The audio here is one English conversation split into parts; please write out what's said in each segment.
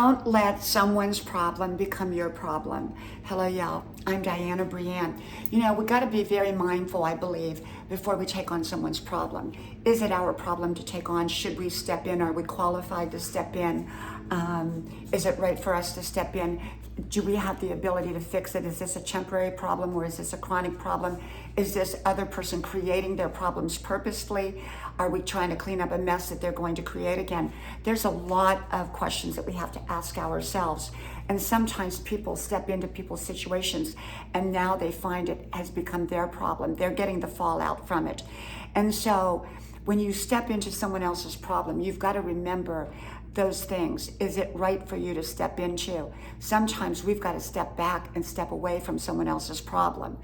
Don't let someone's problem become your problem. Hello, y'all. I'm Diana Brienne. We got to be very mindful, I believe, before we take on someone's problem. Is it our problem to take on? Should we step in? Are we qualified to step in? Is it right for us to step in? Do we have the ability to fix it? Is this a temporary problem or is this a chronic problem? Is this other person creating their problems purposefully? Are we trying to clean up a mess that they're going to create again? There's a lot of questions that we have to ask ourselves. And sometimes people step into people's situations and now they find it has become their problem. They're getting the fallout from it. And so when you step into someone else's problem, you've got to remember those things. Is it right for you to step into? Sometimes we've got to step back and step away from someone else's problem.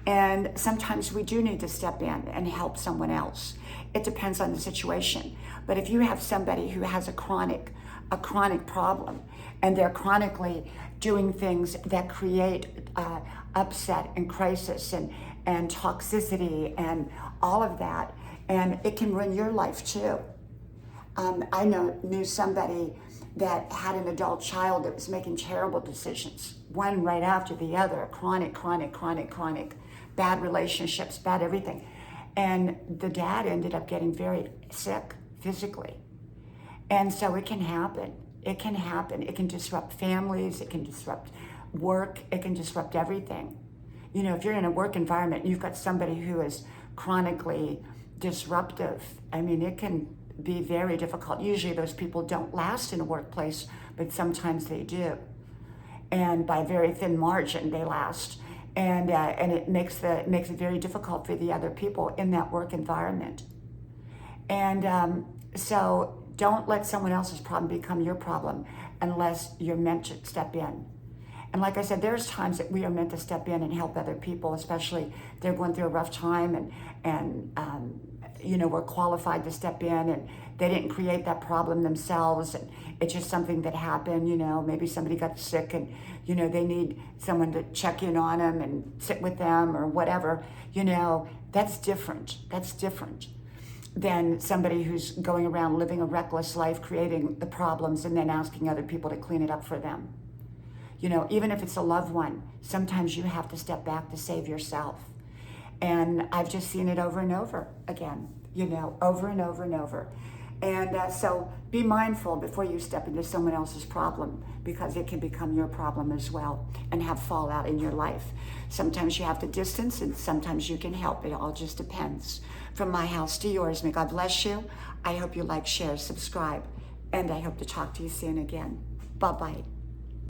And sometimes we do need to step in and help someone else. It depends on the situation. But if you have somebody who has a chronic problem and they're chronically doing things that create upset and crisis and toxicity and all of that, and it can ruin your life too. I knew somebody that had an adult child that was making terrible decisions, one right after the other, chronic, bad relationships, bad everything. And the dad ended up getting very sick physically. And so it can happen. It can happen. It can disrupt families. It can disrupt work. It can disrupt everything. If you're in a work environment and you've got somebody who is chronically disruptive, it can be very difficult. Usually those people don't last in a workplace, but sometimes they do. And by a very thin margin, they last. And it makes it very difficult for the other people in that work environment. And so don't let someone else's problem become your problem unless you're meant to step in. And like I said, there's times that we are meant to step in and help other people, especially they're going through a rough time and we're qualified to step in and they didn't create that problem themselves. And it's just something that happened, maybe somebody got sick and, they need someone to check in on them and sit with them or whatever, that's different. That's different than somebody who's going around living a reckless life, creating the problems and then asking other people to clean it up for them. Even if it's a loved one, sometimes you have to step back to save yourself. And I've just seen it over and over again, over and over and over. And so be mindful before you step into someone else's problem, because it can become your problem as well and have fallout in your life. Sometimes you have to distance and sometimes you can help. It all just depends. From my house to yours, may God bless you. I hope you like, share, subscribe, and I hope to talk to you soon again. Bye-bye.